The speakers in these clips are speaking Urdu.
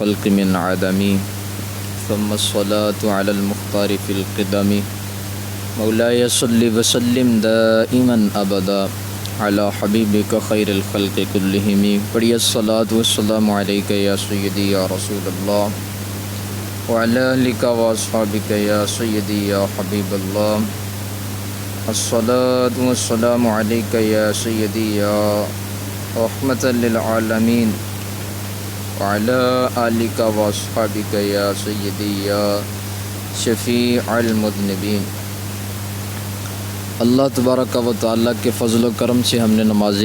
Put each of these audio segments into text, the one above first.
الخلق من عدم ثم الصلاة على المختار في القدم مولاي صل وسلم دائما ابدا على حبيبك خير الخلق كلهم پڑھیے الصلاة والسلام عليك يا سيدي يا رسول الله وعلى آلك وأصحابك يا سيدي يا حبيب الله الصلاة والسلام عليك يا سيدي يا رحمة للعالمين وعلى آلك وأصحابك يا سيدي يا شفيع المذنبين۔ اللہ تبارک و تعالیٰ کے فضل و کرم سے ہم نے نماز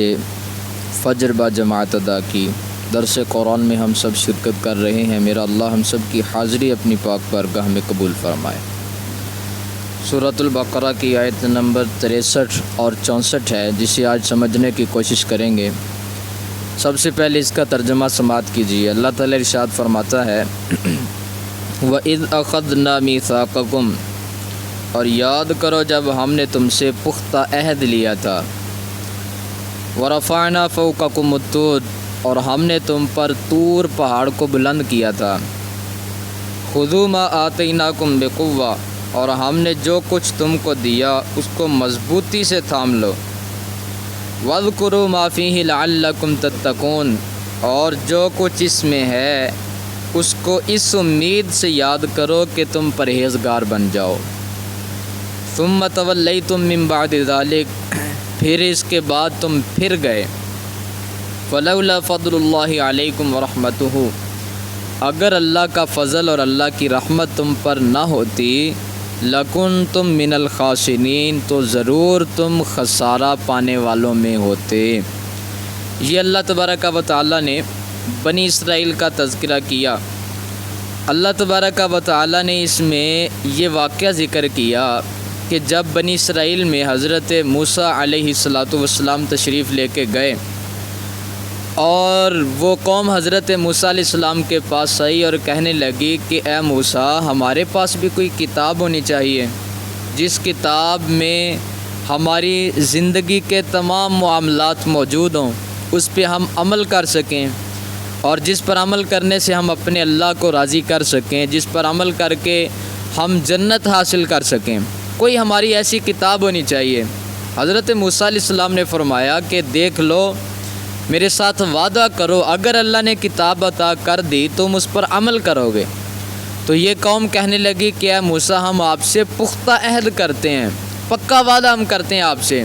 فجر با جماعت ادا کی، درس قرآن میں ہم سب شرکت کر رہے ہیں۔ میرا اللہ ہم سب کی حاضری اپنی پاک بارگاہ میں قبول فرمائے۔ سورۃ البقرہ کی آیت نمبر 63 اور 64 ہے، جسے آج سمجھنے کی کوشش کریں گے۔ سب سے پہلے اس کا ترجمہ سماعت کیجیے۔ اللہ تعالیٰ ارشاد فرماتا ہے وَإِذْ أَخَذْنَا مِيثَاقَكُمْ، اور یاد کرو جب ہم نے تم سے پختہ عہد لیا تھا، وَرَفَعْنَا فَوْقَكُمُ الطُّورَ، اور ہم نے تم پر طور پہاڑ کو بلند کیا تھا، خُذُوا مَا آتَيْنَاكُمْ بِقُوَّةٍ، اور ہم نے جو کچھ تم کو دیا اس کو مضبوطی سے تھام لو، وَاذْكُرُوا مَا فِيهِ لَعَلَّكُمْ تَتَّقُونَ، اور جو کچھ اس میں ہے اس کو اس امید سے یاد کرو کہ تم پرہیزگار بن جاؤ۔ ثُمَّ تَوَلَّيْتُم مِّن بَعْدِ ذَلِكَ، پھر اس کے بعد تم پھر گئے۔ فَلَوْلَا فَضْلُ اللَّهِ عَلَيْكُمْ وَرَحْمَتُهُ، اگر اللہ کا فضل اور اللہ کی رحمت تم پر نہ ہوتی، لَكُنْتُم مِّنَ الْخَاسِرِينَ، تو ضرور تم خسارہ پانے والوں میں ہوتے۔ یہ اللہ تبارک و تعالیٰ نے بنی اسرائیل کا تذکرہ کیا۔ اللہ تبارک و تعالیٰ نے اس میں یہ واقعہ ذکر کیا کہ جب بنی اسرائیل میں حضرت موسیٰ علیہ السلام تشریف لے کے گئے اور وہ قوم حضرت موسیٰ علیہ السلام کے پاس آئی اور کہنے لگی کہ اے موسیٰ، ہمارے پاس بھی کوئی کتاب ہونی چاہیے جس کتاب میں ہماری زندگی کے تمام معاملات موجود ہوں، اس پہ ہم عمل کر سکیں، اور جس پر عمل کرنے سے ہم اپنے اللہ کو راضی کر سکیں، جس پر عمل کر کے ہم جنت حاصل کر سکیں۔ کوئی ہماری ایسی کتاب ہونی چاہیے۔ حضرت موسیٰ علیہ السلام نے فرمایا کہ دیکھ لو، میرے ساتھ وعدہ کرو، اگر اللہ نے کتاب عطا کر دی تم اس پر عمل کرو گے۔ تو یہ قوم کہنے لگی کہ اے موسیٰ، ہم آپ سے پختہ عہد کرتے ہیں، پکا وعدہ ہم کرتے ہیں آپ سے،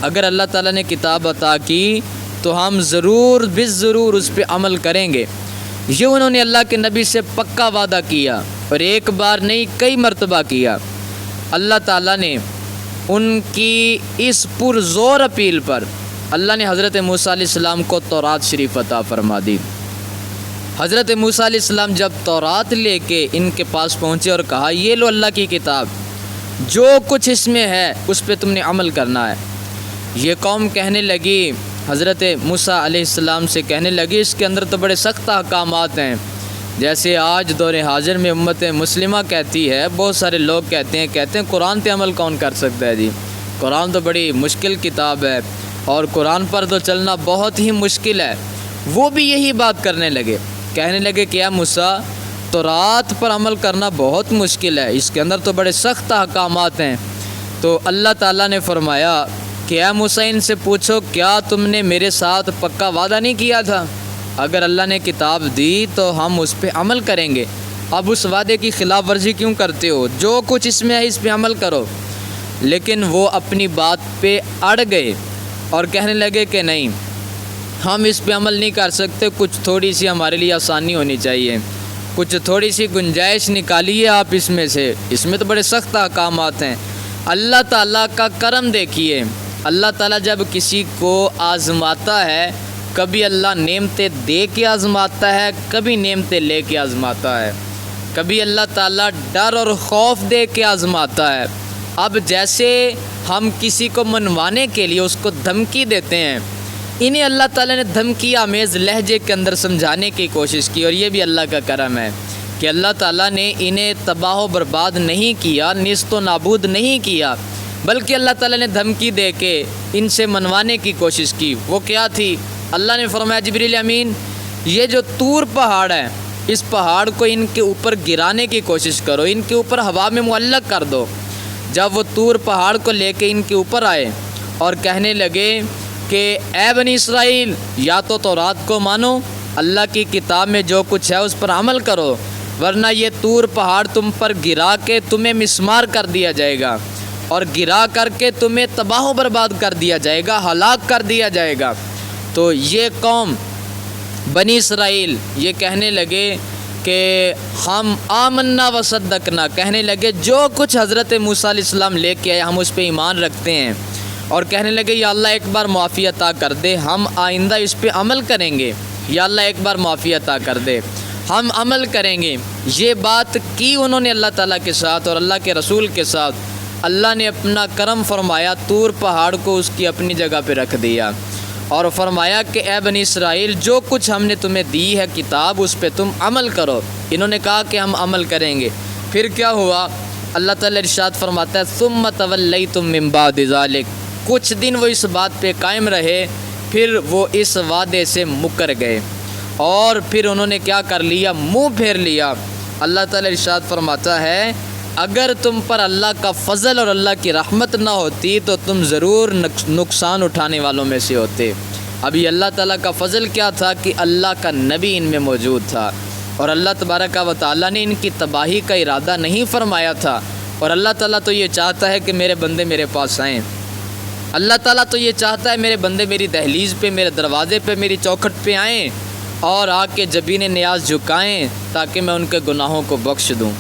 اگر اللہ تعالیٰ نے کتاب عطا کی تو ہم ضرور بالضرور اس پہ عمل کریں گے۔ یہ انہوں نے اللہ کے نبی سے پکا وعدہ کیا، اور ایک بار نہیں کئی مرتبہ کیا۔ اللہ تعالیٰ نے ان کی اس پرزور اپیل پر اللہ نے حضرت موسیٰ علیہ السلام کو تورات شریف عطا فرما دی۔ حضرت موسیٰ علیہ السلام جب تورات لے کے ان کے پاس پہنچے اور کہا یہ لو اللہ کی کتاب، جو کچھ اس میں ہے اس پہ تم نے عمل کرنا ہے، یہ قوم کہنے لگی، حضرت موسیٰ علیہ السلام سے کہنے لگی اس کے اندر تو بڑے سخت احکامات ہیں، جیسے آج دور حاضر میں امت مسلمہ کہتی ہے، بہت سارے لوگ کہتے ہیں قرآن پہ عمل کون کر سکتا ہے جی، قرآن تو بڑی مشکل کتاب ہے اور قرآن پر تو چلنا بہت ہی مشکل ہے۔ وہ بھی یہی بات کرنے لگے، کہنے لگے کہ اے موسیٰ، تورات پر عمل کرنا بہت مشکل ہے، اس کے اندر تو بڑے سخت احکامات ہیں۔ تو اللہ تعالیٰ نے فرمایا کہ اے موسیٰ، ان سے پوچھو کیا تم نے میرے ساتھ پکا وعدہ نہیں کیا تھا، اگر اللہ نے کتاب دی تو ہم اس پہ عمل کریں گے، اب اس وعدے کی خلاف ورزی کیوں کرتے ہو، جو کچھ اس میں ہے اس پہ عمل کرو۔ لیکن وہ اپنی بات پہ اڑ گئے اور کہنے لگے کہ نہیں، ہم اس پہ عمل نہیں کر سکتے، کچھ تھوڑی سی ہمارے لیے آسانی ہونی چاہیے، کچھ تھوڑی سی گنجائش نکالیے آپ اس میں سے، اس میں تو بڑے سخت احکامات ہیں۔ اللہ تعالیٰ کا کرم دیکھیے، اللہ تعالیٰ جب کسی کو آزماتا ہے، کبھی اللہ نعمتیں دے کے آزماتا ہے، کبھی نعمتیں لے کے آزماتا ہے، کبھی اللہ تعالیٰ ڈر اور خوف دے کے آزماتا ہے۔ اب جیسے ہم کسی کو منوانے کے لیے اس کو دھمکی دیتے ہیں، انہیں اللہ تعالیٰ نے دھمکی آمیز لہجے کے اندر سمجھانے کی کوشش کی، اور یہ بھی اللہ کا کرم ہے کہ اللہ تعالیٰ نے انہیں تباہ و برباد نہیں کیا، نیست و نابود نہیں کیا، بلکہ اللہ تعالیٰ نے دھمکی دے کے ان سے منوانے کی کوشش کی۔ وہ کیا تھی؟ اللہ نے فرمایا جبریل امین، یہ جو طور پہاڑ ہے اس پہاڑ کو ان کے اوپر گرانے کی کوشش کرو، ان کے اوپر ہوا میں معلق کر دو۔ جب وہ طور پہاڑ کو لے کے ان کے اوپر آئے اور کہنے لگے کہ اے بنی اسرائیل، یا تو تورات کو مانو، اللہ کی کتاب میں جو کچھ ہے اس پر عمل کرو، ورنہ یہ طور پہاڑ تم پر گرا کے تمہیں مسمار کر دیا جائے گا، اور گرا کر کے تمہیں تباہ و برباد کر دیا جائے گا، ہلاک کر دیا جائے گا۔ تو یہ قوم بنی اسرائیل یہ کہنے لگے کہ ہم آمنا و صدقنا، کہنے لگے جو کچھ حضرت موسیٰ علیہ السلام لے کے آئے ہم اس پہ ایمان رکھتے ہیں، اور کہنے لگے یا اللہ ایک بار معافی عطا کر دے، ہم آئندہ اس پہ عمل کریں گے، یا اللہ ایک بار معافی عطا کر دے، ہم عمل کریں گے۔ یہ بات کی انہوں نے اللہ تعالیٰ کے ساتھ اور اللہ کے رسول کے ساتھ۔ اللہ نے اپنا کرم فرمایا، طور پہاڑ کو اس کی اپنی جگہ پہ رکھ دیا، اور فرمایا کہ اے بنی اسرائیل، جو کچھ ہم نے تمہیں دی ہے کتاب اس پہ تم عمل کرو۔ انہوں نے کہا کہ ہم عمل کریں گے۔ پھر کیا ہوا؟ اللہ تعالیٰ ارشاد فرماتا ہے ثم تولیتم من بعد ذلک، کچھ دن وہ اس بات پہ قائم رہے، پھر وہ اس وعدے سے مکر گئے، اور پھر انہوں نے کیا کر لیا؟ منہ پھیر لیا۔ اللہ تعالیٰ ارشاد فرماتا ہے اگر تم پر اللہ کا فضل اور اللہ کی رحمت نہ ہوتی تو تم ضرور نقصان اٹھانے والوں میں سے ہوتے۔ ابھی اللہ تعالیٰ کا فضل کیا تھا کہ اللہ کا نبی ان میں موجود تھا، اور اللہ تبارک و تعالیٰ نے ان کی تباہی کا ارادہ نہیں فرمایا تھا، اور اللہ تعالیٰ تو یہ چاہتا ہے کہ میرے بندے میرے پاس آئیں۔ اللہ تعالیٰ تو یہ چاہتا ہے میرے بندے میری دہلیز پہ، میرے دروازے پہ، میری چوکھٹ پہ آئیں اور آ کے جبین نیاز جھکائیں تاکہ میں ان کے گناہوں کو بخش دوں۔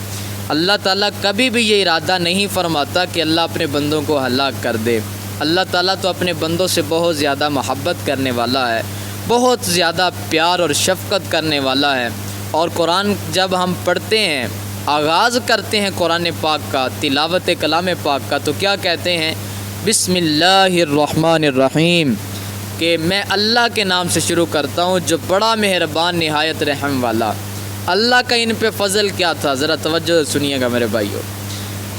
اللہ تعالیٰ کبھی بھی یہ ارادہ نہیں فرماتا کہ اللہ اپنے بندوں کو ہلاک کر دے۔ اللہ تعالیٰ تو اپنے بندوں سے بہت زیادہ محبت کرنے والا ہے، بہت زیادہ پیار اور شفقت کرنے والا ہے۔ اور قرآن جب ہم پڑھتے ہیں، آغاز کرتے ہیں قرآن پاک کا، تلاوت کلام پاک کا، تو کیا کہتے ہیں؟ بسم اللہ الرحمن الرحیم، کہ میں اللہ کے نام سے شروع کرتا ہوں جو بڑا مہربان نہایت رحم والا۔ اللہ کا ان پہ فضل کیا تھا؟ ذرا توجہ سنیے گا میرے بھائیو۔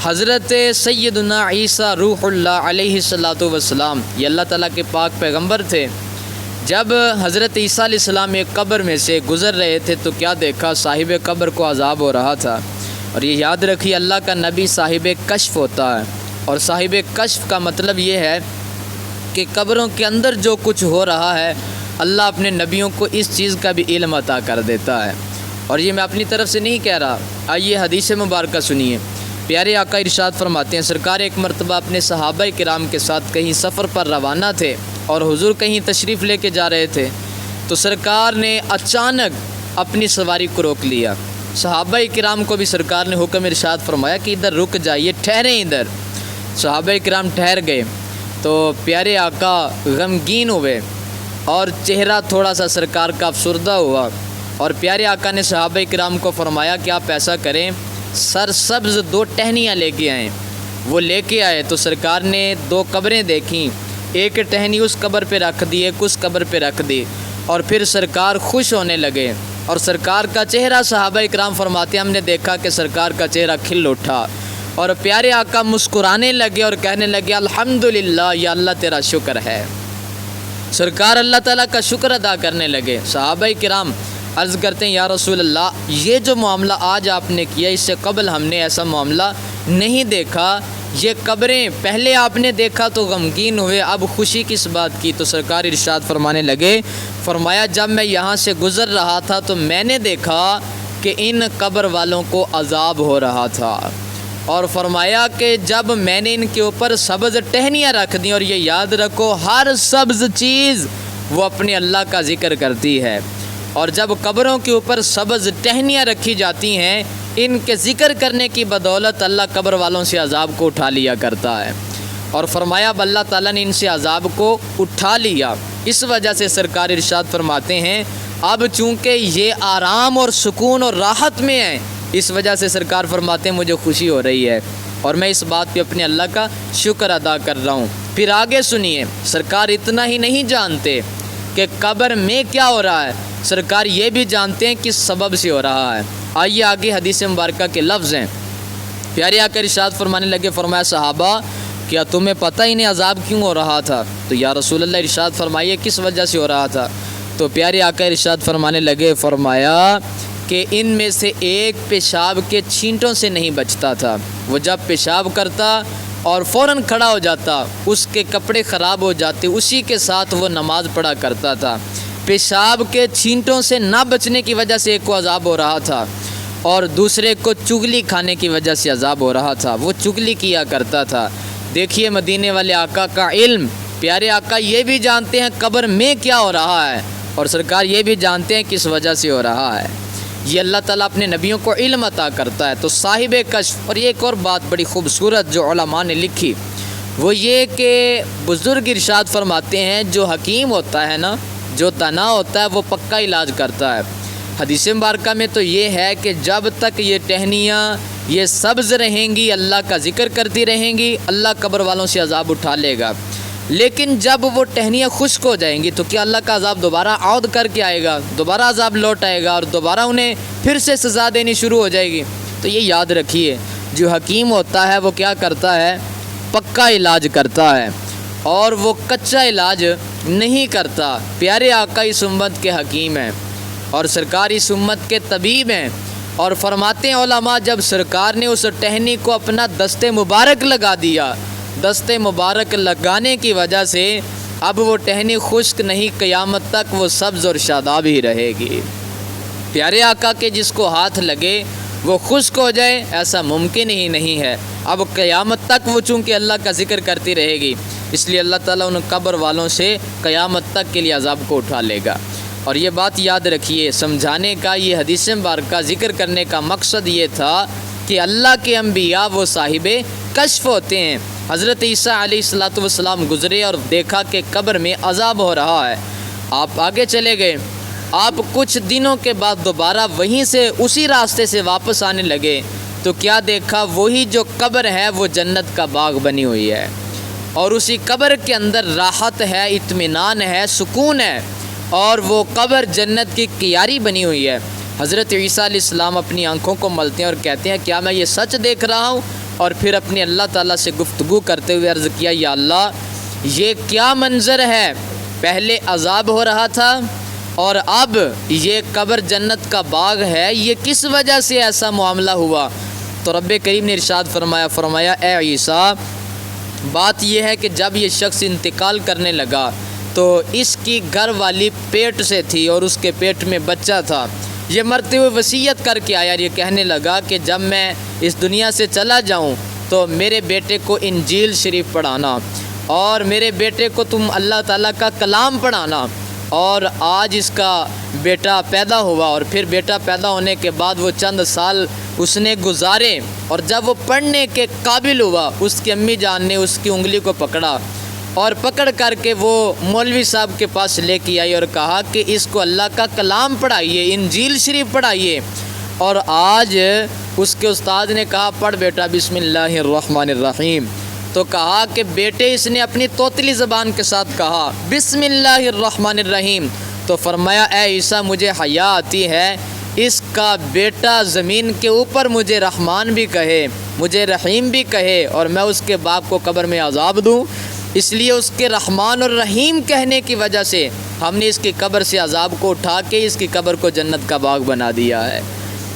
حضرت سیدنا عیسیٰ روح اللہ علیہ الصلاۃ والسلام، یہ اللہ تعالیٰ کے پاک پیغمبر تھے۔ جب حضرت عیسیٰ علیہ السلام ایک قبر میں سے گزر رہے تھے تو کیا دیکھا؟ صاحب قبر کو عذاب ہو رہا تھا۔ اور یہ یاد رکھیے اللہ کا نبی صاحب کشف ہوتا ہے، اور صاحب کشف کا مطلب یہ ہے کہ قبروں کے اندر جو کچھ ہو رہا ہے اللہ اپنے نبیوں کو اس چیز کا بھی علم عطا کر دیتا ہے۔ اور یہ میں اپنی طرف سے نہیں کہہ رہا، آئیے حدیث مبارکہ سنیے۔ پیارے آقا ارشاد فرماتے ہیں سرکار ایک مرتبہ اپنے صحابہ کرام کے ساتھ کہیں سفر پر روانہ تھے، اور حضور کہیں تشریف لے کے جا رہے تھے، تو سرکار نے اچانک اپنی سواری کو روک لیا۔ صحابہ کرام کو بھی سرکار نے حکم ارشاد فرمایا کہ ادھر رک جائیے، ٹھہریں ادھر۔ صحابہ کرام ٹھہر گئے تو پیارے آقا غمگین ہوئے اور چہرہ تھوڑا سا سرکار کا افسردہ ہوا، اور پیارے آقا نے صحابہ کرام کو فرمایا کہ آپ ایسا کریں، سرسبز 2 ٹہنیاں لے کے آئیں۔ وہ لے کے آئے تو سرکار نے 2 قبریں دیکھیں، ایک ٹہنی اس قبر پہ رکھ دی، ایک اس قبر پہ رکھ دی، اور پھر سرکار خوش ہونے لگے، اور سرکار کا چہرہ صحابہ کرام فرماتے ہیں ہم نے دیکھا کہ سرکار کا چہرہ کھل اٹھا، اور پیارے آقا مسکرانے لگے اور کہنے لگے الحمدللہ، یا اللہ تیرا شکر ہے۔ سرکار اللہ تعالیٰ کا شکر ادا کرنے لگے۔ صحابہ کرام عرض کرتے ہیں یا رسول اللہ، یہ جو معاملہ آج آپ نے کیا اس سے قبل ہم نے ایسا معاملہ نہیں دیکھا، یہ قبریں پہلے آپ نے دیکھا تو غمگین ہوئے، اب خوشی کس بات کی؟ تو سرکار ارشاد فرمانے لگے، فرمایا جب میں یہاں سے گزر رہا تھا تو میں نے دیکھا کہ ان قبر والوں کو عذاب ہو رہا تھا، اور فرمایا کہ جب میں نے ان کے اوپر سبز ٹہنیاں رکھ دیں، اور یہ یاد رکھو ہر سبز چیز وہ اپنے اللہ کا ذکر کرتی ہے، اور جب قبروں کے اوپر سبز ٹہنیاں رکھی جاتی ہیں ان کے ذکر کرنے کی بدولت اللہ قبر والوں سے عذاب کو اٹھا لیا کرتا ہے۔ اور فرمایا اب اللہ تعالیٰ نے ان سے عذاب کو اٹھا لیا، اس وجہ سے سرکار ارشاد فرماتے ہیں اب چونکہ یہ آرام اور سکون اور راحت میں ہیں، اس وجہ سے سرکار فرماتے ہیں مجھے خوشی ہو رہی ہے، اور میں اس بات پہ اپنے اللہ کا شکر ادا کر رہا ہوں۔ پھر آگے سنیے، سرکار اتنا ہی نہیں جانتے کہ قبر میں کیا ہو رہا ہے، سرکار یہ بھی جانتے ہیں کس سبب سے ہو رہا ہے۔ آئیے آگے حدیث مبارکہ کے لفظ ہیں۔ پیارے آقا ارشاد فرمانے لگے، فرمایا صحابہ کیا تمہیں پتہ ہی نہیں عذاب کیوں ہو رہا تھا؟ تو یا رسول اللہ ارشاد فرمائیے کس وجہ سے ہو رہا تھا؟ تو پیارے آقا ارشاد فرمانے لگے، فرمایا کہ ان میں سے ایک پیشاب کے چھینٹوں سے نہیں بچتا تھا۔ وہ جب پیشاب کرتا اور فوراً کھڑا ہو جاتا، اس کے کپڑے خراب ہو جاتے، اسی کے ساتھ وہ نماز پڑھا کرتا تھا۔ پیشاب کے چھینٹوں سے نہ بچنے کی وجہ سے ایک کو عذاب ہو رہا تھا اور دوسرے کو چغلی کھانے کی وجہ سے عذاب ہو رہا تھا۔ وہ چغلی کیا کرتا تھا۔ دیکھیے مدینے والے آقا کا علم، پیارے آقا یہ بھی جانتے ہیں قبر میں کیا ہو رہا ہے، اور سرکار یہ بھی جانتے ہیں کس وجہ سے ہو رہا ہے۔ یہ اللہ تعالیٰ اپنے نبیوں کو علم عطا کرتا ہے۔ تو صاحب کشف، اور یہ ایک اور بات بڑی خوبصورت جو علماء نے لکھی، وہ یہ کہ بزرگ ارشاد فرماتے ہیں جو حکیم ہوتا ہے نا، جو دانا ہوتا ہے، وہ پکا علاج کرتا ہے۔ حدیث مبارکہ میں تو یہ ہے کہ جب تک یہ ٹہنیاں یہ سبز رہیں گی، اللہ کا ذکر کرتی رہیں گی، اللہ قبر والوں سے عذاب اٹھا لے گا۔ لیکن جب وہ ٹہنیاں خشک ہو جائیں گی تو کیا اللہ کا عذاب دوبارہ عود کر کے آئے گا؟ دوبارہ عذاب لوٹ آئے گا اور دوبارہ انہیں پھر سے سزا دینی شروع ہو جائے گی۔ تو یہ یاد رکھیے، جو حکیم ہوتا ہے وہ کیا کرتا ہے؟ پکا علاج کرتا ہے، اور وہ کچا علاج نہیں کرتا۔ پیارے آقا اس امت کے حکیم ہیں اور سرکار اس امت کے طبیب ہیں، اور فرماتے ہیں علماء جب سرکار نے اس ٹہنی کو اپنا دست مبارک لگا دیا، دست مبارک لگانے کی وجہ سے اب وہ ٹہنی خشک نہیں، قیامت تک وہ سبز اور شاداب ہی رہے گی۔ پیارے آقا کے جس کو ہاتھ لگے وہ خشک ہو جائے ایسا ممکن ہی نہیں ہے۔ اب قیامت تک وہ چونکہ اللہ کا ذکر کرتی رہے گی، اس لیے اللہ تعالیٰ ان قبر والوں سے قیامت تک کے لیے عذاب کو اٹھا لے گا۔ اور یہ بات یاد رکھیے، سمجھانے کا یہ حدیث مبارکہ ذکر کرنے کا مقصد یہ تھا کہ اللہ کے انبیاء وہ صاحب کشف ہوتے ہیں۔ حضرت عیسیٰ علیہ السلام گزرے اور دیکھا کہ قبر میں عذاب ہو رہا ہے، آپ آگے چلے گئے۔ آپ کچھ دنوں کے بعد دوبارہ وہیں سے اسی راستے سے واپس آنے لگے تو کیا دیکھا؟ وہی جو قبر ہے وہ جنت کا باغ بنی ہوئی ہے، اور اسی قبر کے اندر راحت ہے، اطمینان ہے، سکون ہے، اور وہ قبر جنت کی کیاری بنی ہوئی ہے۔ حضرت عیسیٰ علیہ السلام اپنی آنکھوں کو ملتے ہیں اور کہتے ہیں کیا میں یہ سچ دیکھ رہا ہوں؟ اور پھر اپنے اللہ تعالیٰ سے گفتگو کرتے ہوئے عرض کیا یا اللہ یہ کیا منظر ہے؟ پہلے عذاب ہو رہا تھا اور اب یہ قبر جنت کا باغ ہے، یہ کس وجہ سے ایسا معاملہ ہوا؟ تو رب کریم نے ارشاد فرمایا اے عیسیٰ، بات یہ ہے کہ جب یہ شخص انتقال کرنے لگا تو اس کی گھر والی پیٹ سے تھی اور اس کے پیٹ میں بچہ تھا۔ یہ مرتے ہوئے وصیت کر کے آیا اور یہ کہنے لگا کہ جب میں اس دنیا سے چلا جاؤں تو میرے بیٹے کو انجیل شریف پڑھانا، اور میرے بیٹے کو تم اللہ تعالیٰ کا کلام پڑھانا۔ اور آج اس کا بیٹا پیدا ہوا، اور پھر بیٹا پیدا ہونے کے بعد وہ چند سال اس نے گزارے، اور جب وہ پڑھنے کے قابل ہوا اس کی امی جان نے اس کی انگلی کو پکڑا اور پکڑ کر کے وہ مولوی صاحب کے پاس لے کے آئی اور کہا کہ اس کو اللہ کا کلام پڑھائیے، انجیل شریف پڑھائیے۔ اور آج اس کے استاد نے کہا پڑھ بیٹا بسم اللہ الرحمن الرحیم، تو کہا کہ بیٹے اس نے اپنی توتلی زبان کے ساتھ کہا بسم اللہ الرحمن الرحیم، تو فرمایا اے عیسیٰ مجھے حیا آتی ہے اس کا بیٹا زمین کے اوپر مجھے رحمان بھی کہے، مجھے رحیم بھی کہے، اور میں اس کے باپ کو قبر میں عذاب دوں۔ اس لیے اس کے رحمان اور رحیم کہنے کی وجہ سے ہم نے اس کی قبر سے عذاب کو اٹھا کے اس کی قبر کو جنت کا باغ بنا دیا ہے۔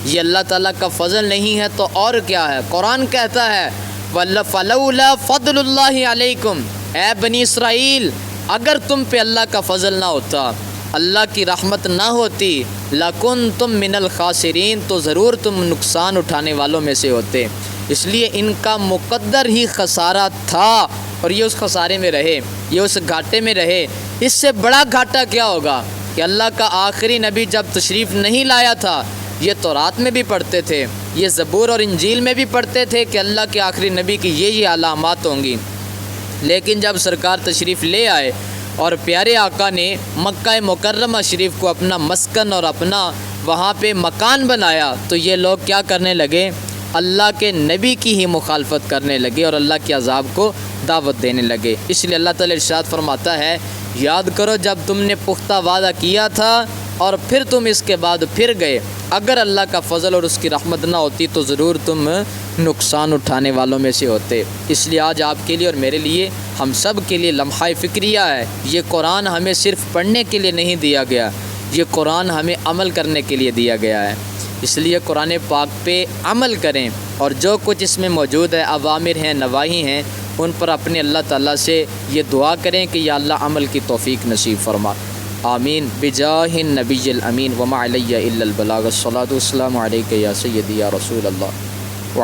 یہ اللہ تعالیٰ کا فضل نہیں ہے تو اور کیا ہے؟ قرآن کہتا ہے فَلَوْلَا فَضْلُ اللَّهِ عَلَيْكُمْ، اے بنی اسرائیل اگر تم پہ اللہ کا فضل نہ ہوتا، اللہ کی رحمت نہ ہوتی، لَكُنْتُم مِّنَ الْخَاسِرِينَ، تو ضرور تم نقصان اٹھانے والوں میں سے ہوتے۔ اس لیے ان کا مقدر ہی خسارہ تھا اور یہ اس خسارے میں رہے، یہ اس گھاٹے میں رہے۔ اس سے بڑا گھاٹا کیا ہوگا کہ اللہ کا آخری نبی جب تشریف نہیں لایا تھا، یہ تورات میں بھی پڑھتے تھے، یہ زبور اور انجیل میں بھی پڑھتے تھے کہ اللہ کے آخری نبی کی یہ علامات ہوں گی، لیکن جب سرکار تشریف لے آئے اور پیارے آقا نے مکہ مکرمہ شریف کو اپنا مسکن اور اپنا وہاں پہ مکان بنایا تو یہ لوگ کیا کرنے لگے؟ اللہ کے نبی کی ہی مخالفت کرنے لگے اور اللہ کے عذاب کو دعوت دینے لگے۔ اس لیے اللہ تعالی ارشاد فرماتا ہے یاد کرو جب تم نے پختہ وعدہ کیا تھا اور پھر تم اس کے بعد پھر گئے، اگر اللہ کا فضل اور اس کی رحمت نہ ہوتی تو ضرور تم نقصان اٹھانے والوں میں سے ہوتے۔ اس لیے آج آپ کے لیے اور میرے لیے، ہم سب کے لیے لمحہ فکریہ ہے، یہ قرآن ہمیں صرف پڑھنے کے لیے نہیں دیا گیا، یہ قرآن ہمیں عمل کرنے کے لیے دیا گیا ہے۔ اس لیے قرآن پاک پہ عمل کریں، اور جو کچھ اس میں موجود ہے، اوامر ہیں، نواہی ہیں، ان پر اپنے اللہ تعالیٰ سے یہ دعا کریں کہ یا اللہ عمل کی توفیق نصیب فرما۔ آمین بجاہ النبی الامین وما علی الا البلاغ۔ الصلاۃ والسلام علیک یا سیدی یا رسول اللہ۔